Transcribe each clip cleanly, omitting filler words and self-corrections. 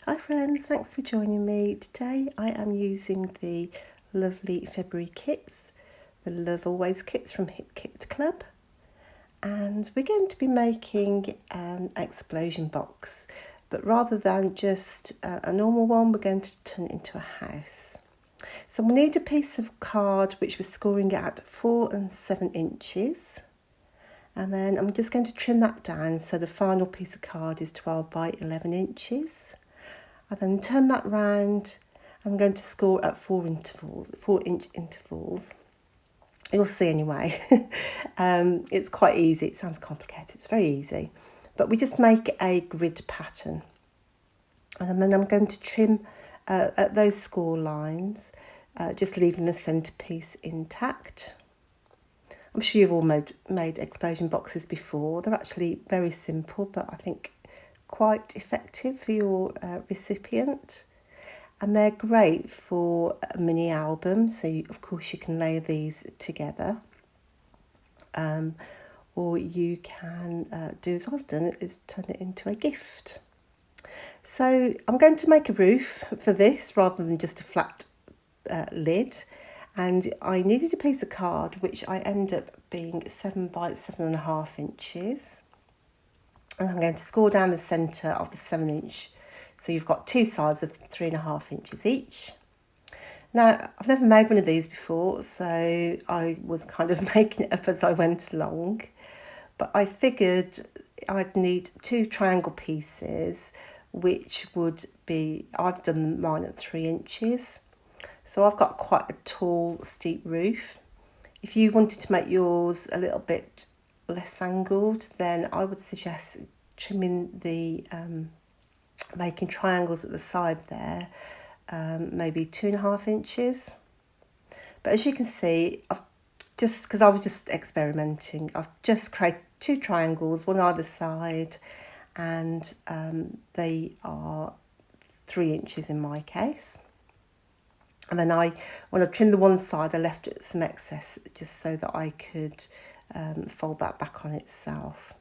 Hi friends, thanks for joining me. Today I am using the lovely February kits, the Love Always kits from Hip Kit Club, and we're going to be making an explosion box, but rather than just a normal one, we're going to turn it into a house. So we need a piece of card which we're scoring at 4 and 7 inches. And then I'm just going to trim that down so the final piece of card is 12 by 11 inches. I then turn that round. I'm going to score at 4-inch intervals. You'll see anyway. It's quite easy. It sounds complicated. It's very easy. But we just make a grid pattern. And then I'm going to trim at those score lines, just leaving the centrepiece intact. I'm sure you've all made explosion boxes before. They're actually very simple, but I think quite effective for your recipient. And they're great for a mini album, so of course you can layer these together. Or you can do as I've done, is turn it into a gift. So I'm going to make a roof for this rather than just a flat lid. And I needed a piece of card which I end up being 7 by 7.5 inches. And I'm going to score down the centre of the 7-inch. So you've got two sides of 3.5 inches each. Now, I've never made one of these before, so I was kind of making it up as I went along. But I figured I'd need 2 triangle pieces, which would be, I've done mine at 3 inches. So I've got quite a tall, steep roof. If you wanted to make yours a little bit less angled, then I would suggest trimming the making triangles at the side there, maybe 2.5 inches. But as you can see, I've just, because I was just experimenting, I've just created 2 triangles, one either side, and they are 3 inches in my case. And then when I trimmed the one side, I left it some excess just so that I could fold that back on itself.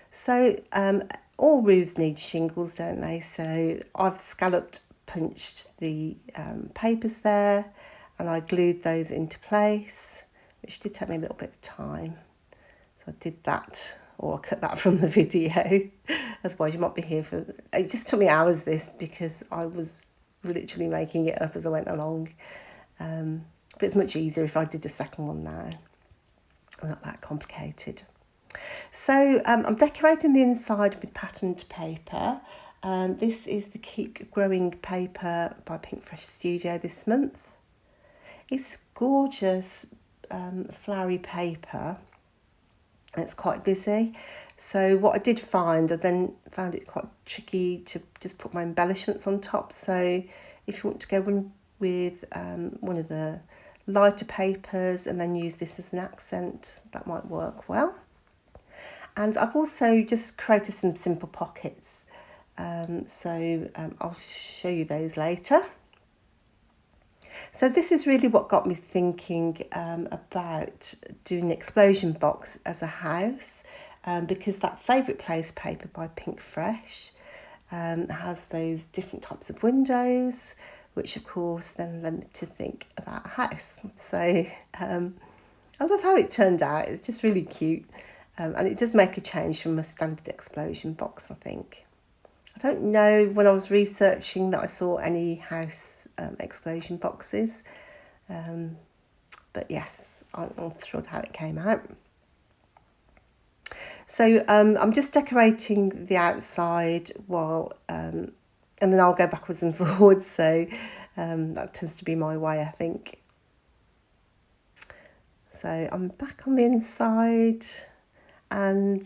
So all roofs need shingles, don't they? So I've scalloped punched the papers there, and I glued those into place, which did take me a little bit of time. So I did that, or I cut that from the video. Otherwise you might be here for, it just took me hours this, because I was literally making it up as I went along. But it's much easier if I did a second one now. Not that complicated. So I'm decorating the inside with patterned paper. This is the Keep Growing paper by Pink Fresh Studio this month. It's gorgeous flowery paper. It's quite busy. So what I did find, I then found it quite tricky to just put my embellishments on top. So if you want to go with one of the lighter papers and then use this as an accent, that might work well. And I've also just created some simple pockets. I'll show you those later. So this is really what got me thinking about doing an explosion box as a house, because that Favourite Place paper by Pink Fresh has those different types of windows, which of course then led me to think about a house. So I love how it turned out. It's just really cute, and it does make a change from a standard explosion box, I think. I don't know when I was researching that I saw any house explosion boxes, but yes, I'm thrilled how it came out. So I'm just decorating the outside and then I'll go backwards and forwards, so that tends to be my way, I think. So I'm back on the inside, and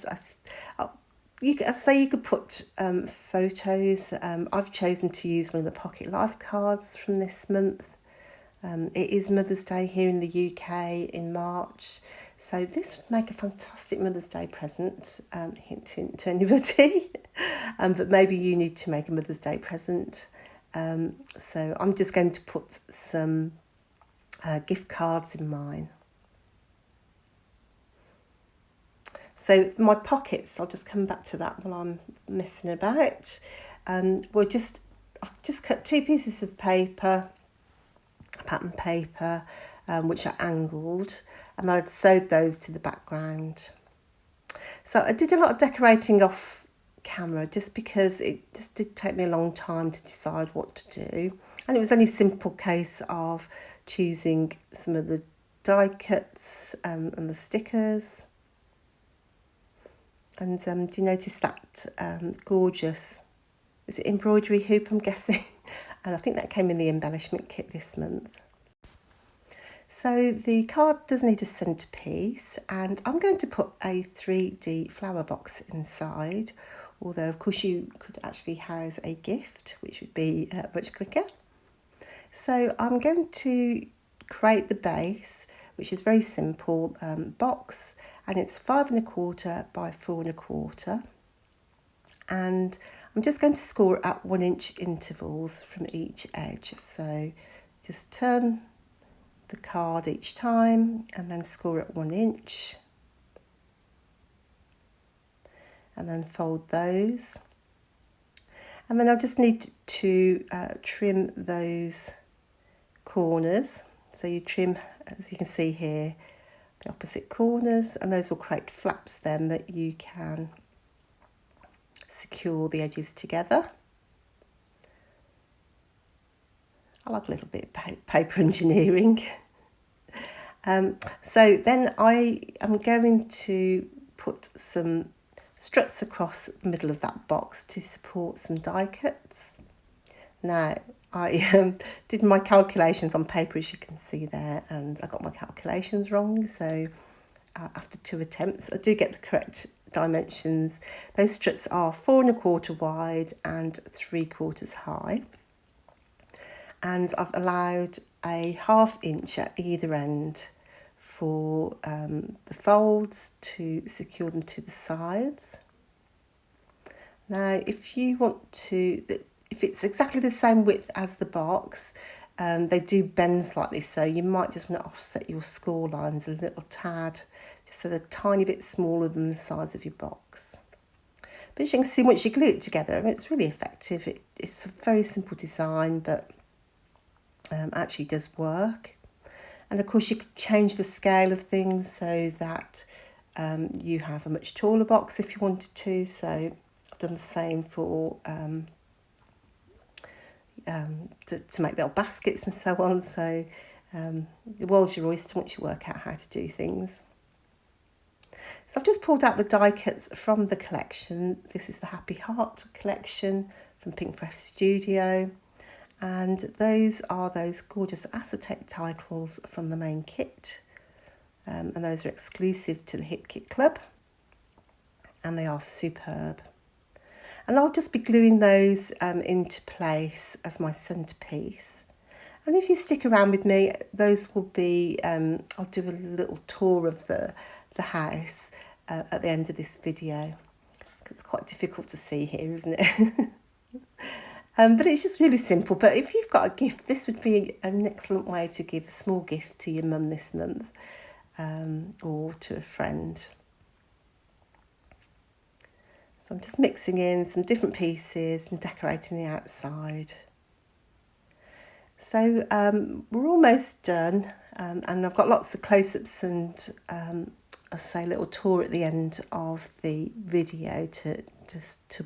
you could put photos. I've chosen to use one of the Pocket Life cards from this month. It is Mother's Day here in the UK in March, so this would make a fantastic Mother's Day present. Hint, hint to anybody. But maybe you need to make a Mother's Day present. So I'm just going to put some gift cards in mine. So my pockets, I'll just come back to that while I'm messing about. I've just cut 2 pieces of paper, pattern paper, which are angled, and I'd sewed those to the background. So I did a lot of decorating off camera just because it just did take me a long time to decide what to do. And it was only a simple case of choosing some of the die cuts and the stickers. And do you notice that gorgeous, is it embroidery hoop, I'm guessing? And I think that came in the embellishment kit this month. So the card does need a centrepiece, and I'm going to put a 3D flower box inside, although of course you could actually house a gift, which would be much quicker. So I'm going to create the base, which is very simple box, and it's 5 1/4 by 4 1/4, and I'm just going to score at 1 inch intervals from each edge. So just turn the card each time and then score at 1 inch, and then fold those, and then I just need to trim those corners. So you trim, as you can see here, the opposite corners, and those will create flaps then that you can secure the edges together. I like a little bit of paper engineering. So then I am going to put some struts across the middle of that box to support some die cuts. Now, I did my calculations on paper, as you can see there, and I got my calculations wrong. So after 2 attempts, I do get the correct dimensions. Those struts are 4 1/4 wide and 3/4 high. And I've allowed a 1/2 inch at either end for the folds to secure them to the sides. Now, if you want to, if it's exactly the same width as the box, they do bend slightly, so you might just want to offset your score lines a little tad, just so they're a tiny bit smaller than the size of your box. But as you can see, once you glue it together, it's really effective. It's a very simple design, but actually does work. And of course you could change the scale of things so that you have a much taller box if you wanted to. So I've done the same for to make little baskets and so on. So the world's your oyster once you work out how to do things. So I've just pulled out the die cuts from the collection. This is the Happy Heart collection from Pink Fresh Studio. And those are those gorgeous acetate titles from the main kit. And those are exclusive to the Hip Kit Club. And they are superb. And I'll just be gluing those into place as my centrepiece. And if you stick around with me, those will be, I'll do a little tour of the house at the end of this video. It's quite difficult to see here, isn't it? But it's just really simple. But if you've got a gift, this would be an excellent way to give a small gift to your mum this month, or to a friend. So I'm just mixing in some different pieces and decorating the outside. So we're almost done, and I've got lots of close-ups and I'll say a little tour at the end of the video to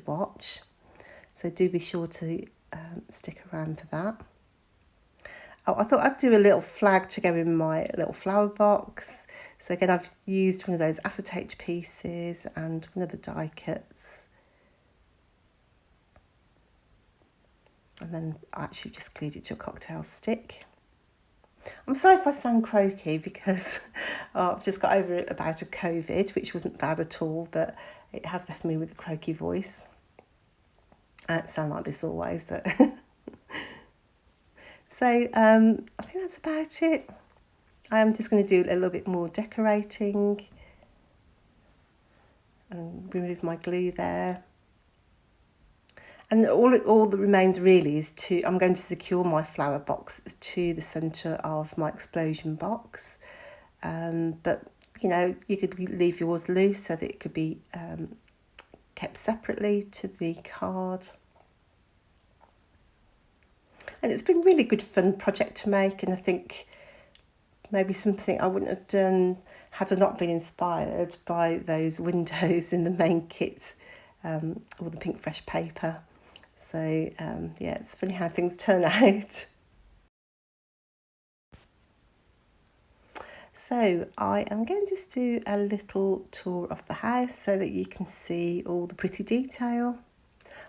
watch. So do be sure to stick around for that. Oh, I thought I'd do a little flag to go in my little flower box. So again, I've used one of those acetate pieces and one of the die cuts. And then I actually just glued it to a cocktail stick. I'm sorry if I sound croaky because I've just got over it about a COVID, which wasn't bad at all, but it has left me with a croaky voice. I don't sound like this always, but so I think that's about it. I am just going to do a little bit more decorating and remove my glue there. And all that remains really is I'm going to secure my flower box to the centre of my explosion box. But, you know, you could leave yours loose so that it could be kept separately to the card. And it's been really good fun project to make, and I think maybe something I wouldn't have done had I not been inspired by those windows in the main kit, or the pink fresh paper. So yeah, it's funny how things turn out. So I am going to just do a little tour of the house so that you can see all the pretty detail.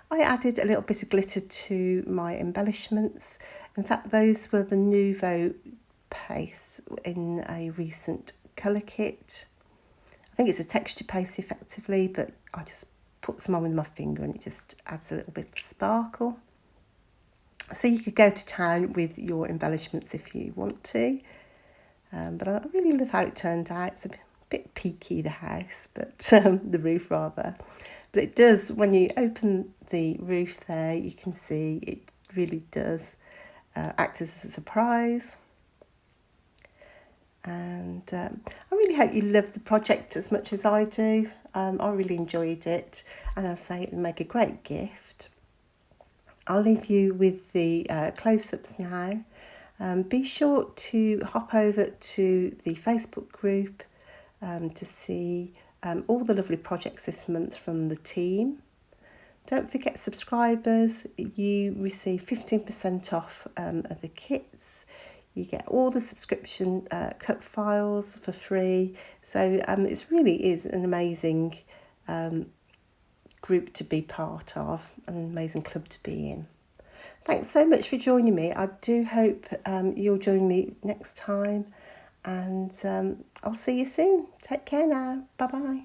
I added a little bit of glitter to my embellishments. In fact, those were the Nouveau paste in a recent colour kit. I think it's a texture paste effectively, but I just put some on with my finger and it just adds a little bit of sparkle. So you could go to town with your embellishments if you want to. But I really love how it turned out. It's a bit peaky, the house, but the roof rather. But it does, when you open the roof there, you can see it really does act as a surprise. And I really hope you love the project as much as I do. I really enjoyed it, and I say it would make a great gift. I'll leave you with the close-ups now. Be sure to hop over to the Facebook group to see all the lovely projects this month from the team. Don't forget, subscribers, you receive 15% off of the kits. You get all the subscription cut files for free. So it really is an amazing group to be part of, an amazing club to be in. Thanks so much for joining me. I do hope you'll join me next time, and I'll see you soon. Take care now. Bye-bye.